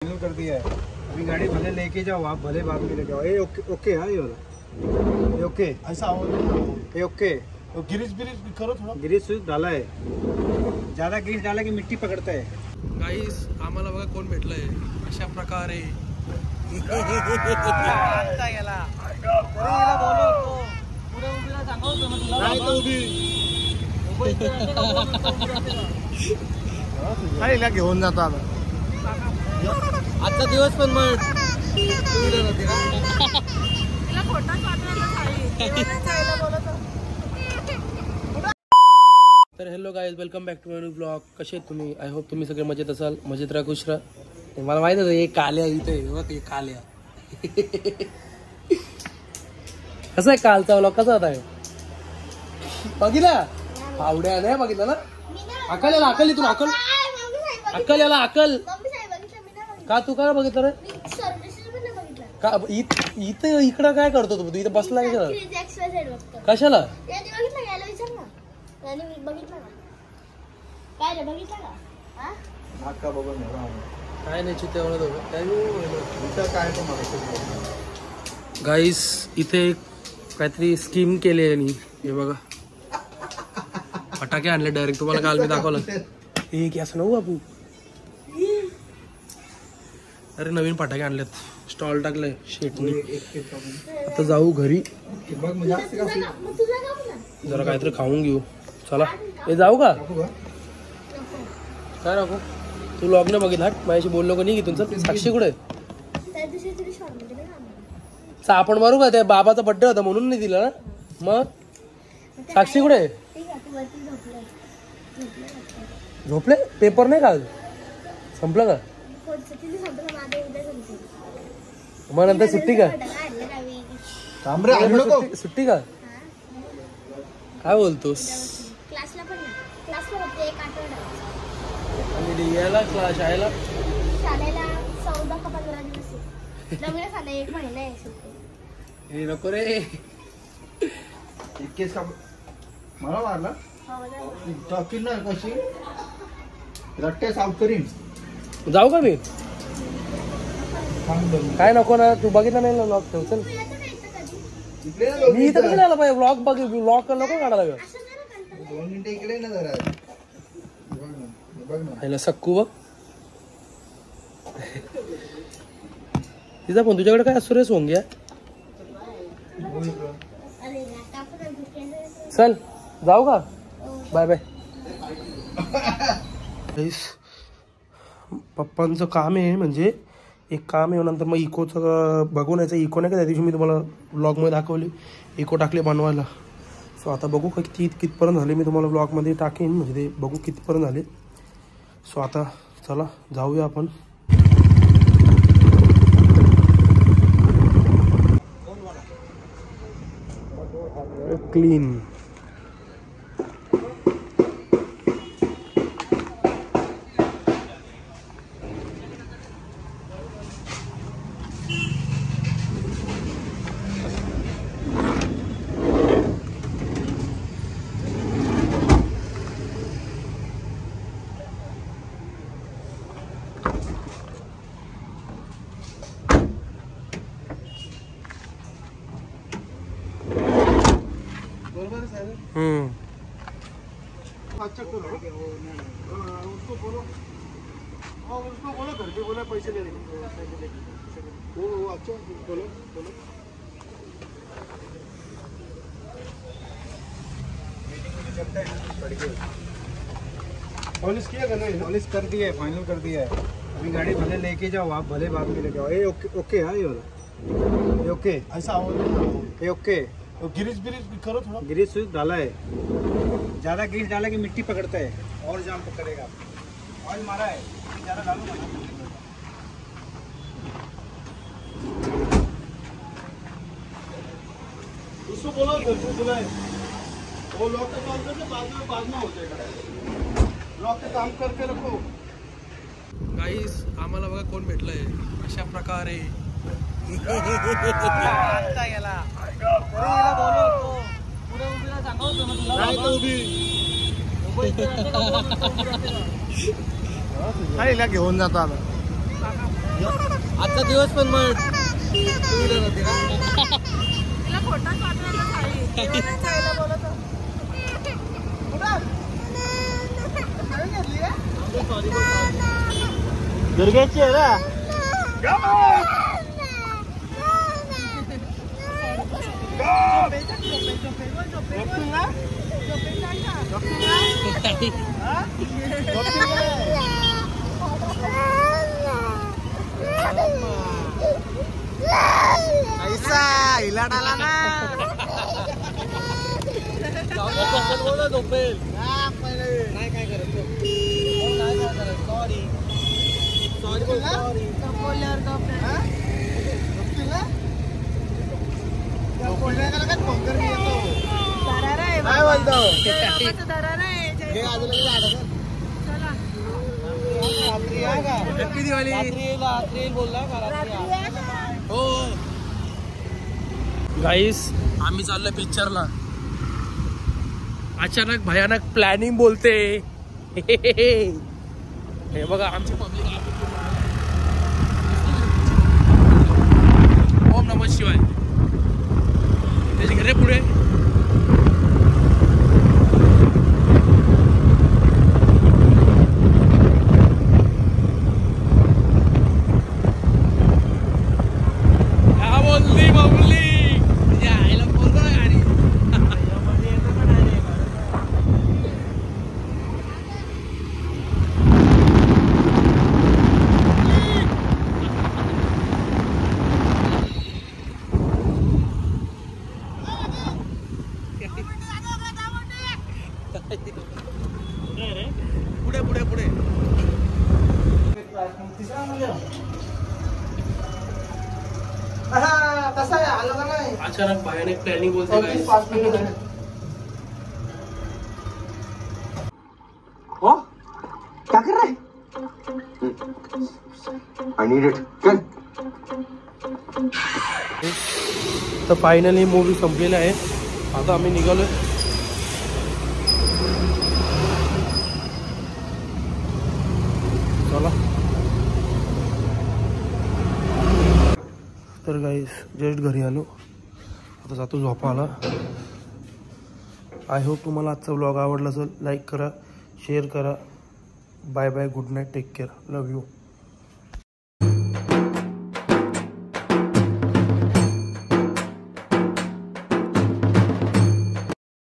Final कर दिया है। अभी गाड़ी भले लेके जाओ आप, भले बाद में लेके आओ। ये ओके ओके हाँ, ये वाला ये ओके ऐसा हो ये ओके। तो गिरीश करो थोडा। ग्रीस डाला है, ज्यादा ग्रीस डाला की मिट्टी पकडता है। गाईस आम्हाला बघा कोण भेटलंय अशा प्रकारे। घेऊन जातो आता आजचा दिवस पण मग तर hello guys, welcome back to my new blog. कसे आहेत तुम्ही? आय होप तुम्ही सगळे मजेत असाल, मजेत राहा, खुश राहा। मला माहित होतं हे काल्या इथे बघ, हे काल्या कसं आहे कालचा ब्लॉग कसा होता? बघितला आवड्या नाही बघितला ना? अकल याला, अकल इथून अकल, अकल याला अकल का तू काय बघितलं रे? का इथं इकडं काय करतो तू? इथं बसला कशाला? काय नाही चित्ते गाईस, इथे एक काहीतरी स्कीम केली आहे यांनी। हे बघा फटाके आणले डायरेक्ट, तुम्हाला काल मी दाखवलं। एक असं नव्ह बापू, अरे नवीन फटाके आणलेत, स्टॉल टाकलाय शेटनी। आता जाऊ घरी, जरा काहीतरी खाऊन घेऊ। चला हे जाऊ का? काय नको तू लॉग नाही बघितला? माझ्याशी बोललो का नाही की तुमचं? साक्षी कुठे? आपण मारू का? त्या बाबाचा बर्थडे होता म्हणून नाही दिला ना? मग साक्षी कुठे? झोपले? पेपर नाही का संपलं का? मग नंतर सुट्टी का? सुट्टी का? काय बोलतोस? याला शाळेला 14 का 15 दिवस आहे। एक महिना आहे सुट्टी। हे नको रे, केस का मला मारला टॉकिंग ना कशी रट्टे साफ करीन। जाऊ का मी? काय नको ना, तू बघितला नाही ना ब्लॉग? ठेव चल, मी इथं कधी आला पाहिजे ब्लॉग बघ, ब्लॉग नको काढायला ग। 2 मिनिटं इकडे ना जरा, बघ ना सक्कू बघ तिचा पण तुझ्याकडे काय असतो रे सोंग्या? चल जाऊ का? Bye bye. पप्पांचं काम आहे, म्हणजे एक काम आहे, नंतर मग इकोचं बघून यायचं। इको नाही का त्या दिवशी मी तुम्हाला ब्लॉगमध्ये दाखवली, इको टाकले बनवायला। सो आता बघू का कितपर्यंत झाले, मी तुम्हाला ब्लॉगमध्ये टाकेन, म्हणजे ते बघू कितपर्यंत झाले। सो आता चला जाऊया आपण। क्लीन अच्छा करो, उसको बोलो, हाँ उसको बोलो घर पे बोला पैसे ले लेंगे। वो अच्छा बोलो बोलो। पॉलिश किया नहीं? पॉलिश कर दिया है, फाइनल कर दिया है। अभी गाड़ी भले लेके जाओ आप, भले बाद में लेके आओ। ये ओके ओके हाँ, ये वाला ये ओके ऐसा हो ये ओके। तो गिरीश करो थोड़ा। ग्रीस डाला है, ज्यादा ग्रीस डाला की मिट्टी पकड़ता है और जाम पकड़ेगा। ऑयल मारा है, ज्यादा डालूंगा ना। उसको बोलो घर पे बुलाए, वो लॉक का काम करके बाद में हो जाएगा। लॉक का काम करके रखो। गाईस आम्हाला बघा कोण भेटलंय अशा प्रकारे। घेऊन जातो आता आजचा दिवस पण मग तिला खोटाच वाटवायला साडी देवालाच जायला बोलत होती. दुर्गेची आहे ना. ऐसा इलाट आला ना. झोपेल नाही काय करत. सॉरी सॉरी सॉरी बोलल्यावर गप नाही. दरारा आहे काय बाबा. बोलतो? देवाचं दरारा आहे. हे अजून चला. रात्री या का? हॅपी दिवाळी. रात्री येईल बोलला का रात्री या का? हो गाईस आम्ही चाललोय पिक्चरला. अचानक भयानक प्लॅनिंग बोलते. हे बघा आमची पब्लिक. ओम नमः शिवाय. त्याची घरे पुढे पुढे पुढे पुढे. कसा आहे आलं का नाही? अचानक भयानक प्लॅनिंग बोलते गाईस. 5 मिनिट आहे. हो क्या कर रहा है? I need it. चल. तर फायनली मूवी संपलेली आहे. आता आम्ही निघालोय. चला तर गाईस जस्ट घरी आलो. आता जातो झोपायला. आय होप तुम्हाला आजचा व्लॉग आवडला असेल. लाईक करा, शेअर करा. Bye bye, good night, take care, love you.